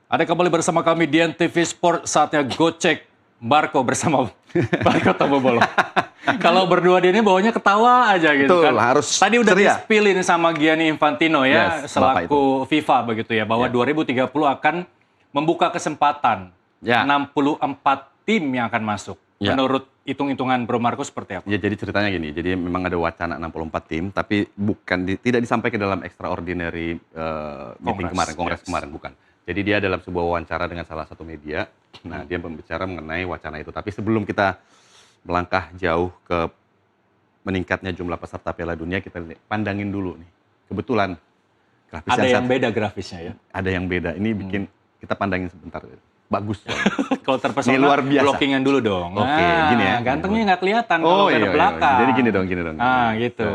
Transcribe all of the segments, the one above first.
Ada kembali bersama kami di NTV Sport, saatnya gocek Marco bersama Marco Tambobolo. Kalau berdua dia ini bawanya ketawa aja gitu. Betul, kan. harus Tadi udah ceria. di-spillin sama Gianni Infantino ya, Yes, selaku FIFA begitu ya, bahwa 2030 akan membuka kesempatan 64 tim yang akan masuk. Menurut hitung-hitungan Bro Marco seperti apa? Ya, jadi ceritanya gini, jadi memang ada wacana 64 tim, tapi tidak disampaikan dalam extraordinary meeting kemarin, kongres kemarin, bukan. Jadi dia dalam sebuah wawancara dengan salah satu media, nah dia berbicara mengenai wacana itu. Tapi sebelum kita melangkah jauh ke meningkatnya jumlah peserta Piala Dunia, kita pandangin dulu nih. Kebetulan grafis ada yang beda grafisnya ya? Ada yang beda, ini bikin kita pandangin sebentar. Bagus. Kalau terpesona, luar biasa. blockingan dulu dong. Oke, gini ya. Gantengnya nggak kelihatan kalau dari belakang. Jadi gini dong. Gitu.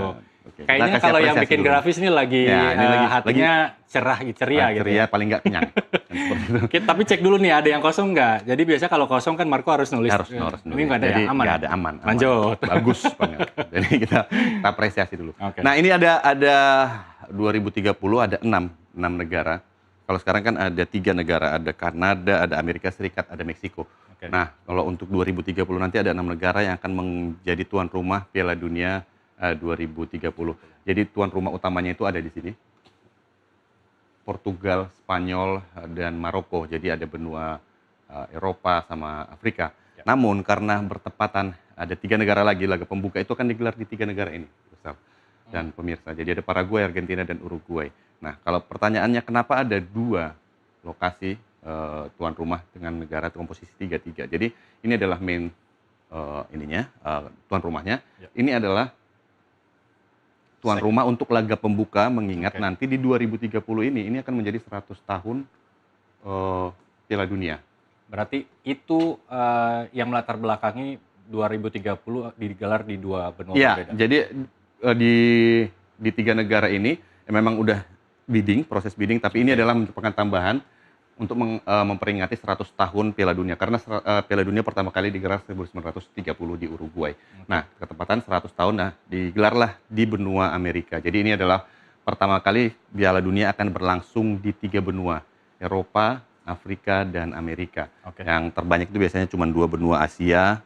Kayaknya kalau yang bikin dulu. Grafis ini lagi hatinya cerah, ceria gitu. Ceria, paling nggak kenyang. Tapi cek dulu nih, ada yang kosong nggak? Jadi biasa kalau kosong kan Marco harus nulis. Harus nulis. Ini nggak ada jadi, ya? Aman? Nggak ada, aman. Lanjut. Bagus banget. Jadi kita apresiasi dulu. Okay. Nah, ini ada 2030 ada 6 negara. Kalau sekarang kan ada 3 negara, ada Kanada, ada Amerika Serikat, ada Meksiko. Okay. Nah, kalau untuk 2030 nanti ada 6 negara yang akan menjadi tuan rumah Piala Dunia 2030. Jadi tuan rumah utamanya itu ada di sini. Portugal, Spanyol, dan Maroko. Jadi ada benua Eropa sama Afrika. Ya. Namun karena bertepatan ada 3 negara lagi, laga pembuka itu akan digelar di 3 negara ini, Ustaz dan pemirsa. Jadi ada Paraguay, Argentina, dan Uruguay. Nah, kalau pertanyaannya kenapa ada 2 lokasi tuan rumah dengan negara komposisi 3-3. Jadi ini adalah main tuan rumahnya. Ya. Ini adalah tuan rumah untuk laga pembuka, mengingat nanti di 2030 ini akan menjadi 100 tahun Piala Dunia. Berarti itu yang melatar belakangi 2030 digelar di 2 benua berbeda. Jadi di 3 negara ini memang udah proses bidding, tapi ini adalah merupakan tambahan untuk memperingati 100 tahun Piala Dunia, karena Piala Dunia pertama kali digelar 1930 di Uruguay. Nah, ketepatan 100 tahun, digelarlah di benua Amerika. Jadi ini adalah pertama kali Piala Dunia akan berlangsung di 3 benua, Eropa, Afrika, dan Amerika. Yang terbanyak itu biasanya cuma 2 benua Asia,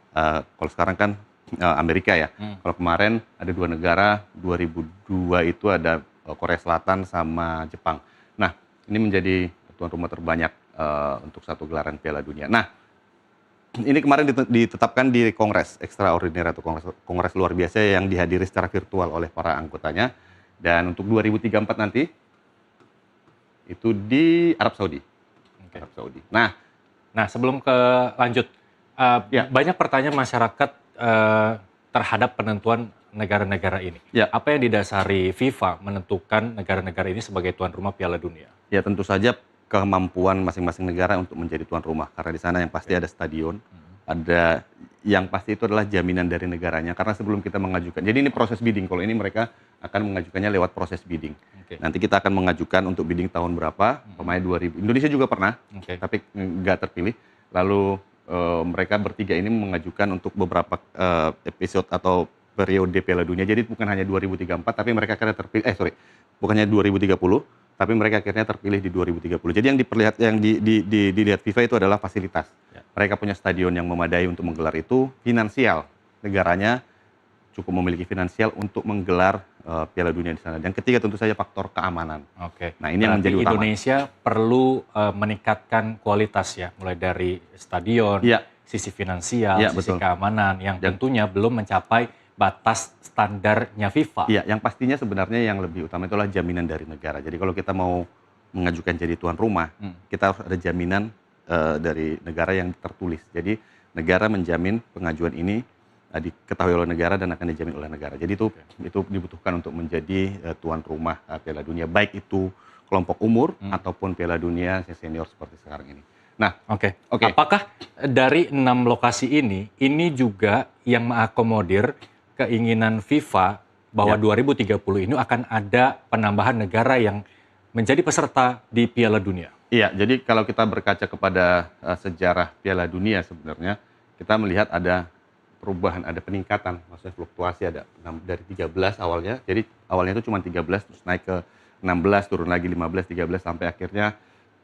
kalau sekarang kan Amerika ya. Kalau kemarin ada 2 negara, 2002 itu ada Korea Selatan sama Jepang. Nah, ini menjadi tuan rumah terbanyak untuk satu gelaran Piala Dunia. Nah, ini kemarin ditetapkan di Kongres Extraordinary atau Kongres luar biasa yang dihadiri secara virtual oleh para anggotanya. Dan untuk 2034 nanti itu di Arab Saudi. Arab Saudi. Nah, sebelum lanjut, banyak pertanyaan masyarakat terhadap penentuan negara-negara ini. Apa yang didasari FIFA menentukan negara-negara ini sebagai tuan rumah Piala Dunia? Ya, tentu saja kemampuan masing-masing negara untuk menjadi tuan rumah. Karena di sana yang pasti ada stadion, ada yang pasti itu adalah jaminan dari negaranya. Karena sebelum kita mengajukan, jadi ini proses bidding. Kalau ini mereka akan mengajukannya lewat proses bidding. Nanti kita akan mengajukan untuk bidding tahun berapa, pemain 2000. Indonesia juga pernah, tapi nggak terpilih. Lalu mereka bertiga ini mengajukan untuk beberapa episode atau periode Piala Dunia. Jadi bukan hanya 2034, tapi mereka akan terpilih. Bukannya 2030, tapi mereka akhirnya terpilih di 2030. Jadi yang dilihat FIFA itu adalah fasilitas. Mereka punya stadion yang memadai untuk menggelar itu, finansial. Negaranya cukup memiliki finansial untuk menggelar Piala Dunia di sana. Dan ketiga tentu saja faktor keamanan. Nah, ini yang menjadi utama. Indonesia perlu meningkatkan kualitas ya, mulai dari stadion, sisi finansial, sisi keamanan, yang tentunya belum mencapai batas standarnya FIFA. Iya, yang pastinya sebenarnya yang lebih utama itulah jaminan dari negara. Jadi kalau kita mau mengajukan jadi tuan rumah, kita harus ada jaminan dari negara yang tertulis. Jadi negara menjamin pengajuan ini diketahui oleh negara dan akan dijamin oleh negara. Jadi itu dibutuhkan untuk menjadi tuan rumah Piala Dunia, baik itu kelompok umur ataupun Piala Dunia senior seperti sekarang ini. Nah, apakah dari 6 lokasi ini juga yang mengakomodir keinginan FIFA bahwa 2030 ini akan ada penambahan negara yang menjadi peserta di Piala Dunia? Iya, jadi kalau kita berkaca kepada sejarah Piala Dunia sebenarnya, kita melihat ada perubahan, ada peningkatan, maksudnya fluktuasi, ada dari 13 awalnya, jadi awalnya itu cuma 13, terus naik ke 16, turun lagi 15, 13, sampai akhirnya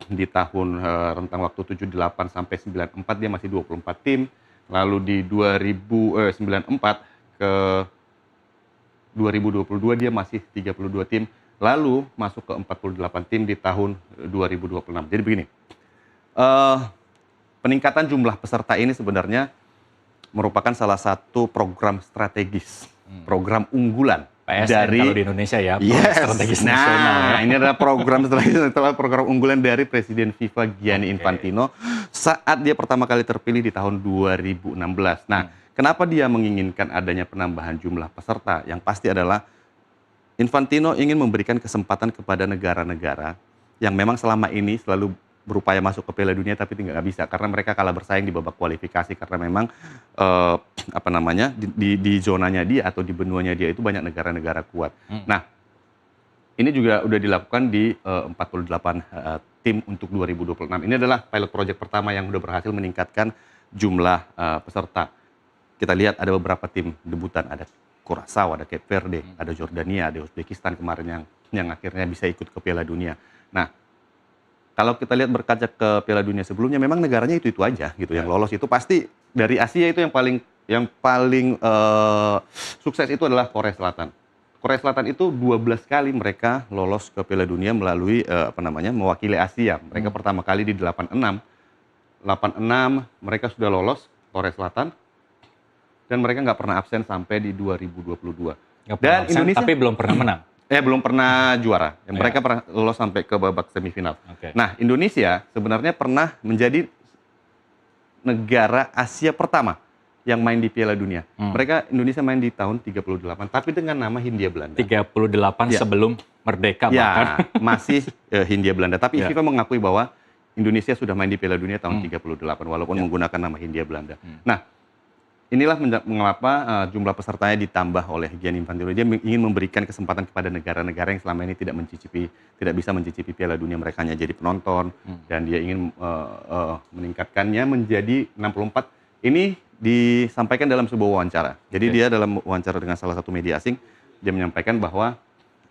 di tahun rentang waktu 78 sampai 94 dia masih 24 tim. Lalu di 94 ke 2022 dia masih 32 tim. Lalu masuk ke 48 tim di tahun 2026. Jadi begini, eh, peningkatan jumlah peserta ini sebenarnya merupakan salah satu program strategis, program unggulan PSN dari kalau di Indonesia ya, program strategis nasional ya. ini adalah program strategis, adalah program unggulan dari Presiden FIFA Gianni Infantino saat dia pertama kali terpilih di tahun 2016. Nah, kenapa dia menginginkan adanya penambahan jumlah peserta? Yang pasti adalah Infantino ingin memberikan kesempatan kepada negara-negara yang memang selama ini selalu berupaya masuk ke Piala Dunia tapi nggak bisa karena mereka kalah bersaing di babak kualifikasi karena memang di zonanya dia atau di benuanya dia itu banyak negara-negara kuat. Nah, ini juga udah dilakukan di 48 tim untuk 2026. Ini adalah pilot project pertama yang udah berhasil meningkatkan jumlah peserta. Kita lihat ada beberapa tim debutan, ada Curaçao, ada Cape Verde, ada Jordania, ada Uzbekistan kemarin yang akhirnya bisa ikut ke Piala Dunia. Nah, kalau kita lihat berkaca ke Piala Dunia sebelumnya, memang negaranya itu aja gitu. Yang lolos itu pasti dari Asia itu yang paling sukses itu adalah Korea Selatan. Korea Selatan itu 12 kali mereka lolos ke Piala Dunia melalui mewakili Asia. Mereka pertama kali di 86 mereka sudah lolos Korea Selatan dan mereka nggak pernah absen sampai di 2022. Dan absen, Indonesia tapi belum pernah menang. belum pernah juara. Mereka pernah lolos sampai ke babak semifinal. Nah, Indonesia sebenarnya pernah menjadi negara Asia pertama yang main di Piala Dunia. Indonesia main di tahun 38, tapi dengan nama Hindia Belanda. 38 sebelum merdeka bahkan. Masih Hindia Belanda. Tapi FIFA mengakui bahwa Indonesia sudah main di Piala Dunia tahun 38, walaupun menggunakan nama Hindia Belanda. Nah, inilah mengapa jumlah pesertanya ditambah oleh Gianni Infantino. Dia ingin memberikan kesempatan kepada negara-negara yang selama ini tidak bisa mencicipi Piala Dunia, mereka hanya jadi penonton, dan dia ingin meningkatkannya menjadi 64. Ini disampaikan dalam sebuah wawancara. Jadi dia dalam wawancara dengan salah satu media asing, dia menyampaikan bahwa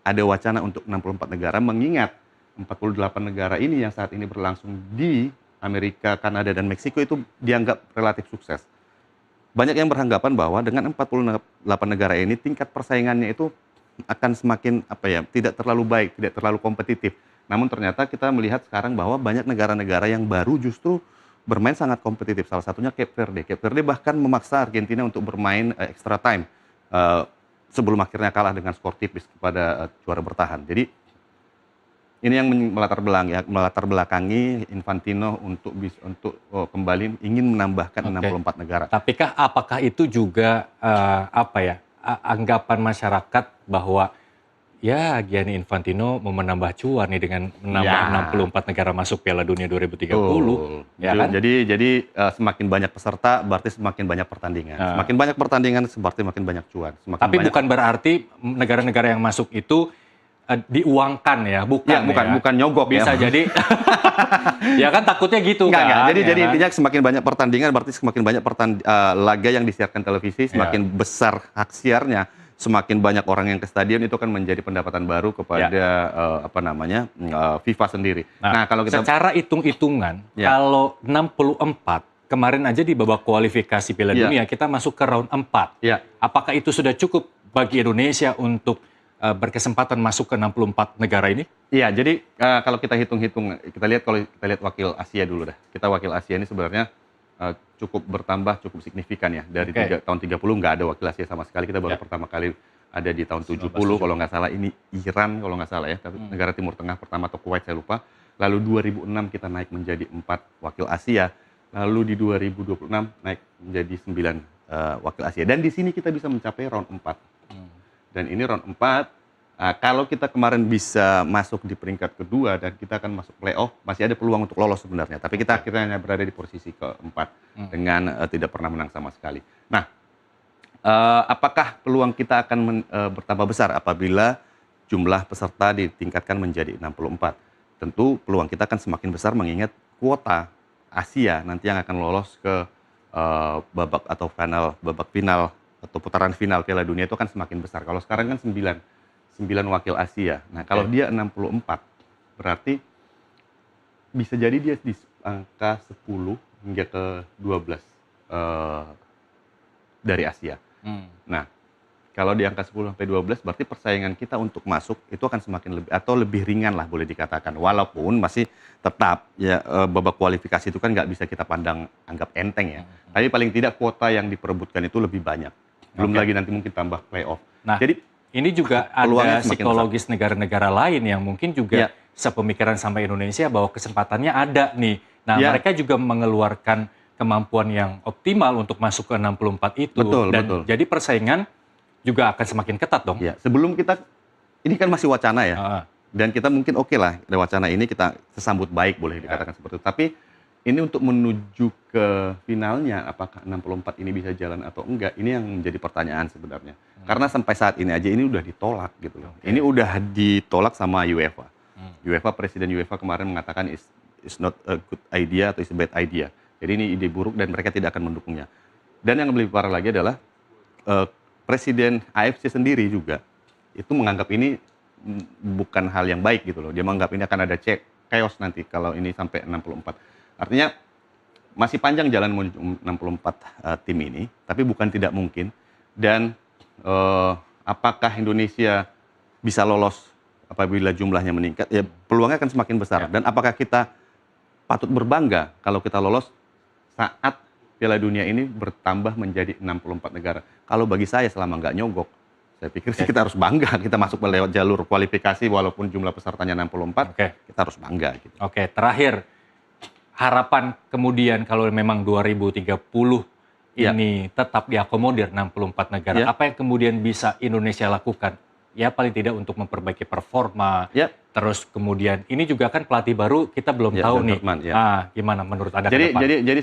ada wacana untuk 64 negara, mengingat 48 negara ini yang saat ini berlangsung di Amerika, Kanada, dan Meksiko itu dianggap relatif sukses. Banyak yang beranggapan bahwa dengan 48 negara ini tingkat persaingannya itu akan semakin tidak terlalu baik, tidak terlalu kompetitif. Namun ternyata kita melihat sekarang bahwa banyak negara-negara yang baru justru bermain sangat kompetitif. Salah satunya Cape Verde. Cape Verde bahkan memaksa Argentina untuk bermain extra time sebelum akhirnya kalah dengan skor tipis kepada juara bertahan. Jadi ini yang melatar belakangi Infantino untuk kembali ingin menambahkan 64 negara. Tapikah apakah itu juga anggapan masyarakat bahwa ya Gianni Infantino mau menambah cuan nih dengan menambah 64 negara masuk Piala Dunia 2030. Ya kan? Jadi semakin banyak peserta berarti semakin banyak pertandingan. Semakin banyak pertandingan berarti semakin banyak cuan. Tapi bukan berarti negara-negara yang masuk itu diuangkan ya, bukan nyogok bisa jadi ya kan takutnya gitu kan. Jadi intinya semakin banyak pertandingan berarti semakin banyak laga yang disiarkan televisi, semakin besar hak siarnya, semakin banyak orang yang ke stadion, itu kan menjadi pendapatan baru kepada FIFA sendiri. Nah, kalau kita secara hitung-hitungan kalau 64 kemarin aja di babak kualifikasi Piala Dunia kita masuk ke round 4. Apakah itu sudah cukup bagi Indonesia untuk berkesempatan masuk ke 64 negara ini? Iya, jadi kalau kita hitung-hitung, kita lihat wakil Asia dulu dah. Kita wakil Asia ini sebenarnya cukup bertambah, cukup signifikan ya. Dari tahun 30 nggak ada wakil Asia sama sekali. Kita baru pertama kali ada di tahun 70 kalau nggak salah. Ini Iran kalau nggak salah ya, tapi negara Timur Tengah pertama atau Kuwait saya lupa. Lalu 2006 kita naik menjadi 4 wakil Asia. Lalu di 2026 naik menjadi 9 wakil Asia. Dan di sini kita bisa mencapai round 4. Dan ini round 4, kalau kita kemarin bisa masuk di peringkat kedua dan kita akan masuk playoff, masih ada peluang untuk lolos sebenarnya. Tapi kita akhirnya hanya berada di posisi keempat dengan tidak pernah menang sama sekali. Nah, apakah peluang kita akan bertambah besar apabila jumlah peserta ditingkatkan menjadi 64? Tentu peluang kita akan semakin besar mengingat kuota Asia nanti yang akan lolos ke babak final atau putaran final Piala Dunia itu kan semakin besar. Kalau sekarang kan 9 wakil Asia. Nah, kalau dia 64, berarti bisa jadi dia di angka 10 hingga ke 12 dari Asia. Nah, kalau di angka 10 sampai 12 berarti persaingan kita untuk masuk itu akan semakin lebih ringan lah boleh dikatakan. Walaupun masih tetap ya babak kualifikasi itu kan nggak bisa kita pandang anggap enteng ya. Tapi paling tidak kuota yang diperebutkan itu lebih banyak. Belum lagi nanti mungkin tambah playoff. Nah, jadi ini juga peluangnya ada semakin psikologis negara-negara lain yang mungkin juga sepemikiran sama Indonesia bahwa kesempatannya ada nih. Nah, mereka juga mengeluarkan kemampuan yang optimal untuk masuk ke 64 itu. Betul. Jadi persaingan juga akan semakin ketat dong. Ya, sebelum kita, ini kan masih wacana ya. Dan kita mungkin oke lah, dari wacana ini kita sesambut baik boleh dikatakan seperti itu. Tapi ini untuk menuju ke finalnya, apakah 64 ini bisa jalan atau enggak, ini yang menjadi pertanyaan sebenarnya. Karena sampai saat ini aja ini udah ditolak gitu loh. Ini udah ditolak sama UEFA. Presiden UEFA kemarin mengatakan is not a good idea atau is a bad idea. Jadi ini ide buruk dan mereka tidak akan mendukungnya. Dan yang lebih parah lagi adalah Presiden AFC sendiri juga itu menganggap ini bukan hal yang baik gitu loh. Dia menganggap ini akan ada chaos nanti kalau ini sampai 64. Artinya masih panjang jalan menuju 64 tim ini, tapi bukan tidak mungkin. Dan apakah Indonesia bisa lolos apabila jumlahnya meningkat? Ya peluangnya akan semakin besar. Dan apakah kita patut berbangga kalau kita lolos saat Piala Dunia ini bertambah menjadi 64 negara. Kalau bagi saya selama nggak nyogok, saya pikir sih kita harus bangga. Kita masuk lewat jalur kualifikasi walaupun jumlah pesertanya 64, kita harus bangga. Gitu. Oke, terakhir harapan kemudian kalau memang 2030 ini tetap diakomodir 64 negara, apa yang kemudian bisa Indonesia lakukan? Ya paling tidak untuk memperbaiki performa, terus kemudian ini juga kan pelatih baru kita belum tahu nih. Gimana menurut Anda ke depan? Jadi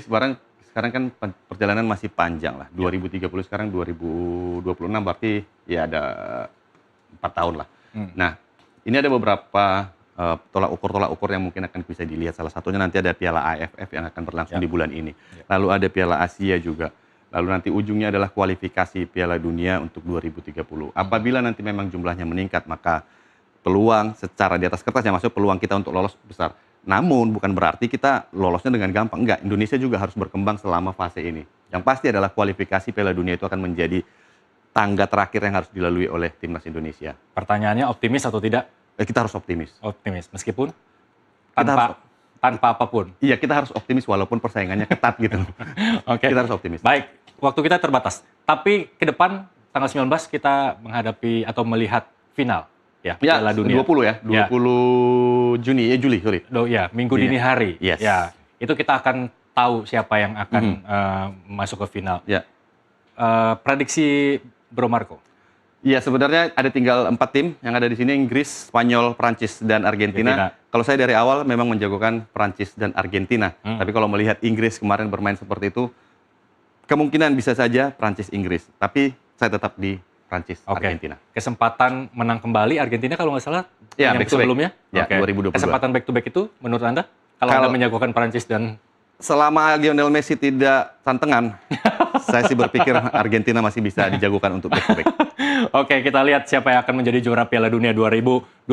sekarang kan perjalanan masih panjang lah. 2030 sekarang 2026 berarti ya ada 4 tahun lah. Nah, ini ada beberapa tolak ukur yang mungkin akan bisa dilihat. Salah satunya nanti ada Piala AFF yang akan berlangsung di bulan ini. Lalu ada Piala Asia juga. Lalu nanti ujungnya adalah kualifikasi Piala Dunia untuk 2030. Apabila nanti memang jumlahnya meningkat, maka peluang secara di atas kertas yang masuk peluang kita untuk lolos besar. Namun bukan berarti kita lolosnya dengan gampang. Enggak, Indonesia juga harus berkembang selama fase ini. Yang pasti adalah kualifikasi Piala Dunia itu akan menjadi tangga terakhir yang harus dilalui oleh timnas Indonesia. Pertanyaannya optimis atau tidak? Kita harus optimis. Optimis, meskipun tanpa apapun. Iya, kita harus optimis walaupun persaingannya ketat gitu. Kita harus optimis. Baik, waktu kita terbatas. Tapi ke depan tanggal 19 kita menghadapi atau melihat final Piala Dunia. 20 ya, 20 Juli, sorry. Minggu dini hari. Yes. Ya, itu kita akan tahu siapa yang akan masuk ke final. Prediksi Bro Marco? Iya, sebenarnya ada tinggal 4 tim yang ada di sini, Inggris, Spanyol, Prancis, dan Argentina. Kalau saya dari awal memang menjagokan Prancis dan Argentina. Tapi kalau melihat Inggris kemarin bermain seperti itu, kemungkinan bisa saja Prancis-Inggris. Tapi saya tetap di Prancis-Argentina. Kesempatan menang kembali Argentina kalau nggak salah yang sebelumnya? 2022. Kesempatan back-to-back itu menurut Anda? Kalau Anda menjagokan Prancis dan... Selama Lionel Messi tidak santengan, saya sih berpikir Argentina masih bisa dijagokan untuk back-to-back. Oke, kita lihat siapa yang akan menjadi juara Piala Dunia 2026.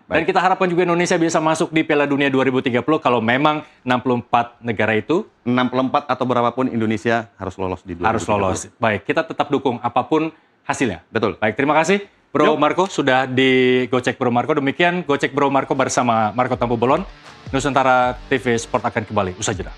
Dan kita harapkan juga Indonesia bisa masuk di Piala Dunia 2030 kalau memang 64 negara itu. 64 atau berapapun Indonesia harus lolos di 2030. Harus lolos. Baik, kita tetap dukung apapun hasilnya. Betul. Baik, terima kasih Bro Marco sudah di Gocek Bro Marco. Demikian Gocek Bro Marco bersama Marco Tampu Bolon. Nusantara TV Sport akan kembali usai jeda.